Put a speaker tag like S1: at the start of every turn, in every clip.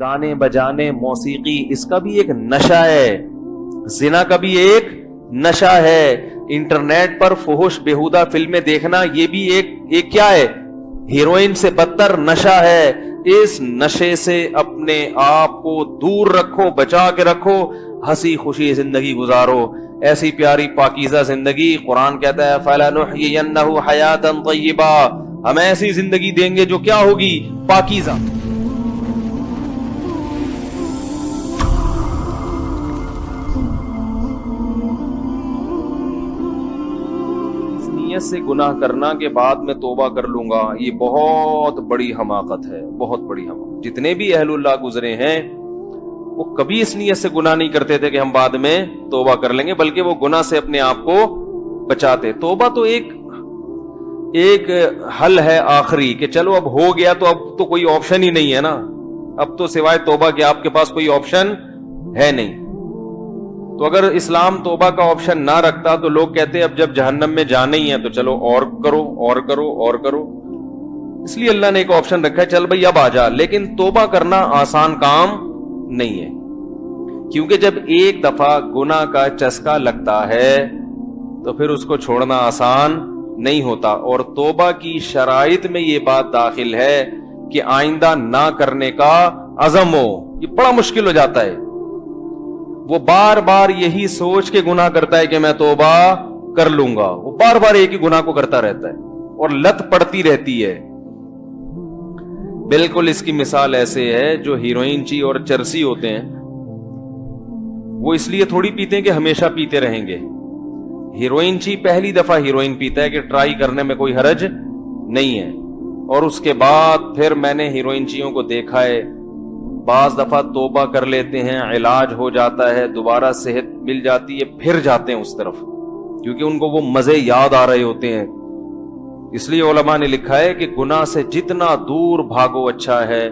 S1: گانے بجانے موسیقی اس کا بھی ایک نشہ ہے, زنا کا بھی ایک نشہ ہے, انٹرنیٹ پر فحش بیہودہ فلمیں دیکھنا یہ بھی ایک کیا ہے, ہیروئن سے بدتر نشہ ہے. اس نشے سے اپنے آپ کو دور رکھو, بچا کے رکھو, ہنسی خوشی زندگی گزارو, ایسی پیاری پاکیزہ زندگی. قرآن کہتا ہے فَلَنُحْيِيَنَّهُ حَيَاةً طَيِّبَةً, ہم ایسی زندگی دیں گے جو کیا ہوگی, پاکیزہ. سے گناہ کرنا کے بعد میں توبہ کر لوں گا, یہ بہت بڑی حماقت ہے, بہت بڑی حماقت. جتنے بھی اہل اللہ گزرے ہیں وہ کبھی اس نیت سے گناہ نہیں کرتے تھے کہ ہم بعد میں توبہ کر لیں گے, بلکہ وہ گناہ سے اپنے آپ کو بچاتے. توبہ تو ایک حل ہے آخری کہ چلو اب ہو گیا تو اب تو کوئی آپشن ہی نہیں ہے نا, اب تو سوائے توبہ کے آپ کے پاس کوئی آپشن ہے نہیں. تو اگر اسلام توبہ کا آپشن نہ رکھتا تو لوگ کہتے اب جب جہنم میں جانا ہی ہے تو چلو اور کرو اور کرو اور کرو. اس لیے اللہ نے ایک آپشن رکھا ہے, چل بھائی اب آ جا. لیکن توبہ کرنا آسان کام نہیں ہے, کیونکہ جب ایک دفعہ گناہ کا چسکا لگتا ہے تو پھر اس کو چھوڑنا آسان نہیں ہوتا. اور توبہ کی شرائط میں یہ بات داخل ہے کہ آئندہ نہ کرنے کا عزم ہو. یہ بڑا مشکل ہو جاتا ہے. وہ بار بار یہی سوچ کے گناہ کرتا ہے کہ میں توبہ کر لوں گا, وہ بار بار ایک ہی گناہ کو کرتا رہتا ہے اور لت پڑتی رہتی ہے. بالکل اس کی مثال ایسے ہے جو ہیروئن چی اور چرسی ہوتے ہیں, وہ اس لیے تھوڑی پیتے ہیں کہ ہمیشہ پیتے رہیں گے. ہیروئن چی پہلی دفعہ ہیروئن پیتا ہے کہ ٹرائی کرنے میں کوئی حرج نہیں ہے, اور اس کے بعد پھر میں نے ہیروئن چیوں کو دیکھا ہے بعض دفعہ توبہ کر لیتے ہیں, علاج ہو جاتا ہے, دوبارہ صحت مل جاتی ہے, پھر جاتے ہیں اس طرف, کیونکہ ان کو وہ مزے یاد آ رہے ہوتے ہیں. اس لیے علماء نے لکھا ہے کہ گناہ سے جتنا دور بھاگو اچھا ہے.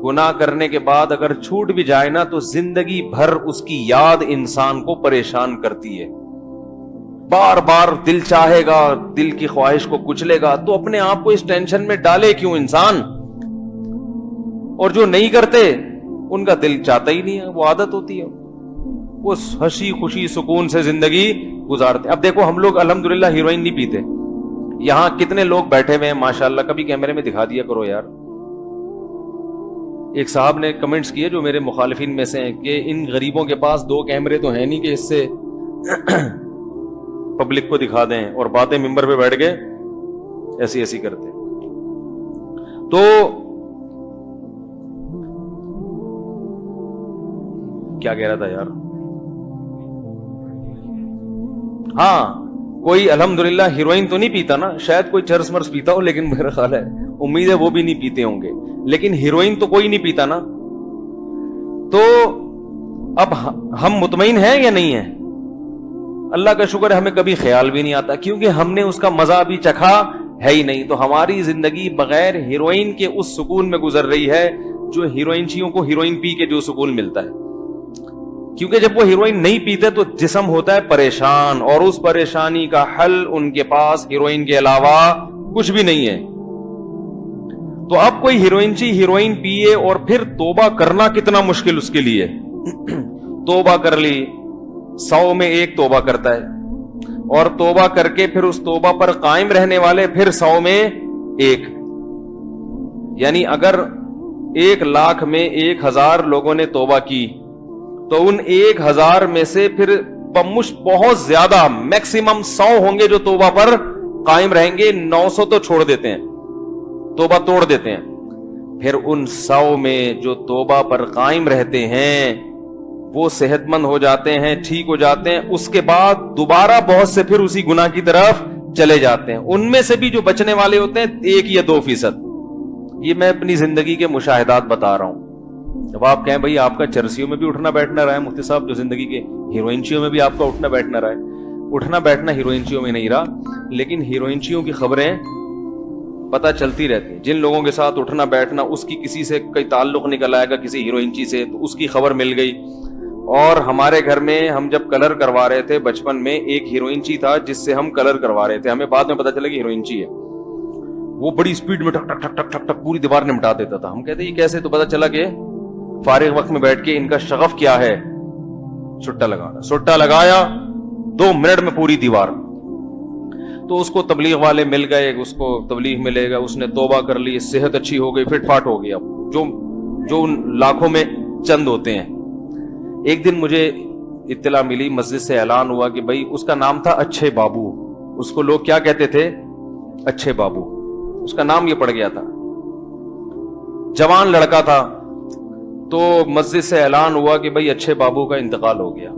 S1: گناہ کرنے کے بعد اگر چھوٹ بھی جائے نا تو زندگی بھر اس کی یاد انسان کو پریشان کرتی ہے, بار بار دل چاہے گا, دل کی خواہش کو کچلے گا. تو اپنے آپ کو اس ٹینشن میں ڈالے کیوں انسان؟ اور جو نہیں کرتے ان کا دل چاہتا ہی نہیں ہے, وہ عادت ہوتی ہے, وہ ہنسی خوشی سکون سے زندگی گزارتے. اب دیکھو ہم لوگ الحمدللہ ہیروئن نہیں پیتے, یہاں کتنے لوگ بیٹھے ہوئے ہیں ماشاءاللہ, کبھی کیمرے میں دکھا دیا کرو یار. ایک صاحب نے کمنٹس کیے جو میرے مخالفین میں سے ہیں کہ ان غریبوں کے پاس 2 کیمرے تو ہیں نہیں کہ اس سے پبلک کو دکھا دیں, اور باتیں ممبر پہ بیٹھ گئے ایسی کرتے. تو کیا کہہ رہا تھا یار, ہاں کوئی الحمدللہ ہیروئن تو نہیں پیتا نا, شاید کوئی چرس مرس پیتا ہو, لیکن میرا خیال ہے امید ہے وہ بھی نہیں پیتے ہوں گے, لیکن ہیروئن تو کوئی نہیں پیتا نا. تو اب ہم مطمئن ہیں یا نہیں ہیں؟ اللہ کا شکر ہے ہمیں کبھی خیال بھی نہیں آتا, کیونکہ ہم نے اس کا مزہ ابھی چکھا ہے ہی نہیں. تو ہماری زندگی بغیر ہیروئن کے اس سکون میں گزر رہی ہے جو ہیروئنچیوں کو ہیروئن پی کے جو سکون ملتا ہے. کیونکہ جب وہ ہیروئن نہیں پیتے تو جسم ہوتا ہے پریشان, اور اس پریشانی کا حل ان کے پاس ہیروئن کے علاوہ کچھ بھی نہیں ہے. تو اب کوئی ہیروئن پیے اور پھر توبہ کرنا کتنا مشکل اس کے لیے. توبہ کر لی, 100 میں 1 توبہ کرتا ہے, اور توبہ کر کے پھر اس توبہ پر قائم رہنے والے پھر 100 میں 1. یعنی اگر 1 لاکھ میں 1000 لوگوں نے توبہ کی تو ان 1000 میں سے پھر بہت زیادہ میکسیمم 100 ہوں گے جو توبہ پر قائم رہیں گے, 900 تو چھوڑ دیتے ہیں, توبہ توڑ دیتے ہیں. پھر ان 100 میں جو توبہ پر قائم رہتے ہیں وہ صحت مند ہو جاتے ہیں, ٹھیک ہو جاتے ہیں, اس کے بعد دوبارہ بہت سے پھر اسی گناہ کی طرف چلے جاتے ہیں. ان میں سے بھی جو بچنے والے ہوتے ہیں 1 یا 2%. یہ میں اپنی زندگی کے مشاہدات بتا رہا ہوں. جب آپ کہیں بھائی آپ کا چرسیوں میں بھی اٹھنا بیٹھنا رہا ہے مفتی صاحب, جو زندگی کے ہیروئنچیوں میں بھی آپ کا اٹھنا بیٹھنا رہا ہے, اٹھنا بیٹھنا ہیروئنچیوں میں نہیں رہا, لیکن ہیروئنچیوں کی خبریں پتہ چلتی رہتی ہیں. جن لوگوں کے ساتھ اٹھنا بیٹھنا اس کی کسی سے کوئی تعلق نکل آئے گا کسی ہیروئنچی سے, تو اس کی خبر مل گئی. اور ہمارے گھر میں ہم جب کلر کروا رہے تھے بچپن میں, ایک ہیروئنچی تھا جس سے ہم کلر کروا رہے تھے, ہمیں بعد میں پتہ چلا کہ ہیروئنچی ہے. وہ بڑی اسپیڈ میں ٹک ٹک ٹک ٹک ٹک ٹک پوری دیوار نمٹا دیتا تھا. ہم کہتے یہ کیسے, تو پتہ چلا کہ فارغ وقت میں بیٹھ کے ان کا شغف کیا ہے؟ سٹا لگانا. سٹا لگایا 2 منٹ میں پوری دیوار. تو اس کو تبلیغ والے مل گئے, اس کو تبلیغ ملے گا, اس نے توبہ کر لی, صحت اچھی ہو گئی, فٹ فاٹ ہو گیا, جو لاکھوں میں چند ہوتے ہیں. ایک دن مجھے اطلاع ملی, مسجد سے اعلان ہوا کہ بھائی اس کا نام تھا اچھے بابو. اس کو لوگ کیا کہتے تھے؟ اچھے بابو. اس کا نام یہ پڑ گیا تھا, جوان لڑکا تھا. تو مسجد سے اعلان ہوا کہ بھائی اچھے بابو کا انتقال ہو گیا.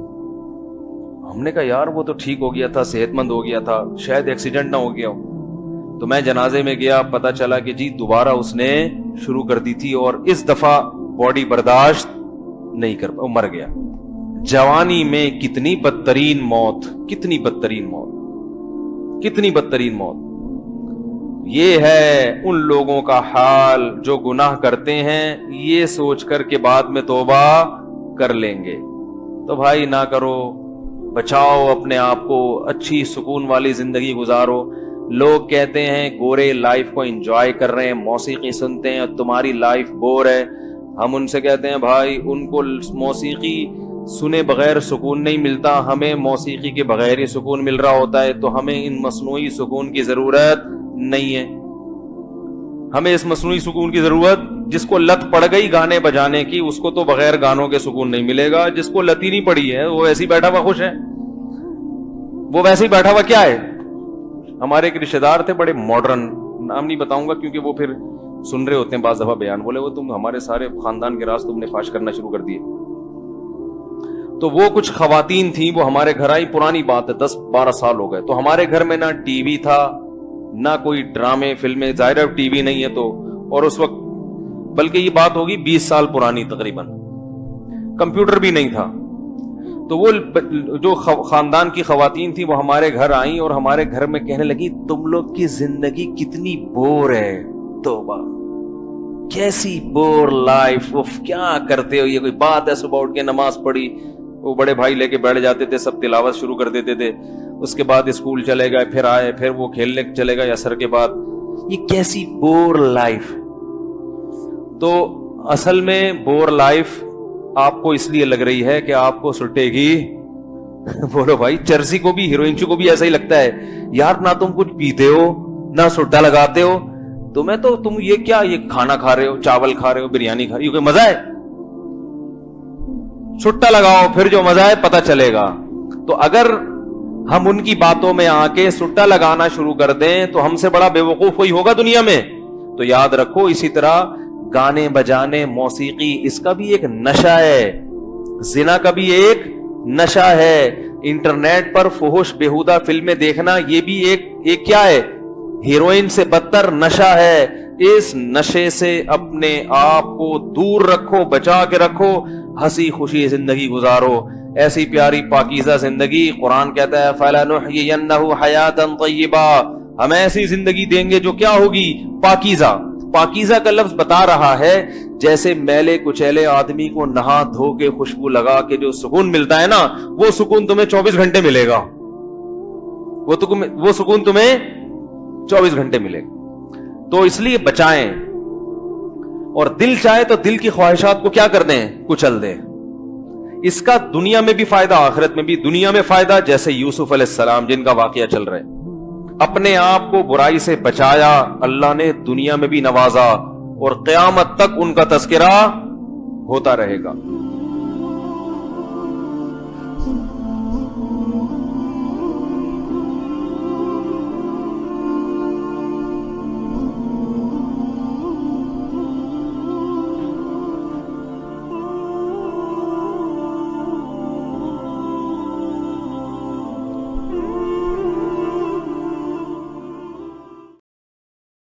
S1: ہم نے کہا یار وہ تو ٹھیک ہو گیا تھا, صحت مند ہو گیا تھا, شاید ایکسیڈنٹ نہ ہو گیا ہو. تو میں جنازے میں گیا, پتا چلا کہ جی دوبارہ اس نے شروع کر دی تھی اور اس دفعہ باڈی برداشت نہیں کر پا, مر گیا. جوانی میں کتنی بدترین موت, کتنی بدترین موت, کتنی بدترین موت. یہ ہے ان لوگوں کا حال جو گناہ کرتے ہیں یہ سوچ کر کے بعد میں توبہ کر لیں گے. تو بھائی نہ کرو, بچاؤ اپنے آپ کو, اچھی سکون والی زندگی گزارو. لوگ کہتے ہیں گورے لائف کو انجوائے کر رہے ہیں, موسیقی سنتے ہیں اور تمہاری لائف بور ہے. ہم ان سے کہتے ہیں بھائی ان کو موسیقی سنے بغیر سکون نہیں ملتا, ہمیں موسیقی کے بغیر ہی سکون مل رہا ہوتا ہے. تو ہمیں ان مصنوعی سکون کی ضرورت نہیں ہے. ہمیں اس مصنوعی سکون کی ضرورت, جس کو لت پڑ گئی گانے بجانے کی اس کو تو بغیر گانوں کے سکون نہیں ملے گا. جس کو لت ہی نہیں پڑی ہے وہ ایسے ہی بیٹھا ہوا خوش ہے, وہ ویسے ہی بیٹھا ہوا کیا ہے. ہمارے ایک رشتے دار تھے بڑے ماڈرن, نام نہیں بتاؤں گا کیونکہ وہ پھر سن رہے ہوتے ہیں بعض دفعہ بیان, بولے وہ تم ہمارے سارے خاندان کے راز تم نے فاش کرنا شروع کر دیے. تو وہ کچھ خواتین تھیں, وہ ہمارے گھر آئی, پرانی بات ہے 10-12 سال ہو گئے. تو ہمارے گھر میں نہ ٹی وی تھا نہ کوئی ڈرامے فلمیں, ظاہر ٹی وی نہیں ہے تو, اور اس وقت بلکہ یہ بات ہوگی 20 سال پرانی تقریباً, کمپیوٹر بھی نہیں تھا. تو وہ جو خاندان کی خواتین تھی وہ ہمارے گھر آئیں اور ہمارے گھر میں کہنے لگی تم لوگ کی زندگی کتنی بور ہے, توبہ کیسی بور لائف, کیا کرتے ہو, یہ کوئی بات ہے. صبح اٹھ کے نماز پڑھی, وہ بڑے بھائی لے کے بیٹھ جاتے تھے, سب تلاوت شروع کر دیتے تھے, اس کے بعد اسکول چلے گئے, پھر آئے, پھر وہ کھیلنے چلے گئے عصر کے بعد. یہ کیسی بور لائف. تو اصل میں بور لائف آپ کو اس لیے لگ رہی ہے کہ آپ کو سٹے گی. بولو بھائی, چرسی کو بھی ہیروئنچو کو بھی ایسا ہی لگتا ہے یار, نہ تم کچھ پیتے ہو نہ سٹا لگاتے ہو, تمہیں تو تم یہ کیا, یہ کھانا کھا رہے ہو, چاول کھا رہے ہو, بریانی کھا رہے ہو, کوئی مزہ ہے. سٹا لگاؤ, پھر جو مزہ ہے پتہ چلے گا. تو اگر ہم ان کی باتوں میں آ کے سٹا لگانا شروع کر دیں تو ہم سے بڑا بے وقوف کوئی ہوگا دنیا میں. تو یاد رکھو, اسی طرح گانے بجانے, موسیقی, اس کا بھی ایک نشہ ہے, زنا کا بھی ایک نشہ ہے, انٹرنیٹ پر فحش بیہودہ فلمیں دیکھنا یہ بھی ایک کیا ہے, ہیروئن سے بدتر نشہ ہے. اس نشے سے اپنے آپ کو دور رکھو, بچا کے رکھو, ہنسی خوشی زندگی گزارو, ایسی پیاری پاکیزہ زندگی. قرآن کہتا ہے فَلَنُحْيِيَنَّهُ حَيَاةً طَيِّبَةً, ہم ایسی زندگی دیں گے جو کیا ہوگی, پاکیزہ. پاکیزہ کا لفظ بتا رہا ہے جیسے میلے کچیلے آدمی کو نہا دھو کے خوشبو لگا کے جو سکون ملتا ہے نا, وہ سکون تمہیں 24 گھنٹے ملے گا. وہ سکون تمہیں 24 گھنٹے ملے گا. تو اس لیے بچائیں, اور دل چاہے تو دل کی خواہشات کو کیا کر دیں, کچل دیں. اس کا دنیا میں بھی فائدہ, آخرت میں بھی. دنیا میں فائدہ جیسے یوسف علیہ السلام جن کا واقعہ چل رہا ہے, اپنے آپ کو برائی سے بچایا, اللہ نے دنیا میں بھی نوازا, اور قیامت تک ان کا تذکرہ ہوتا رہے گا.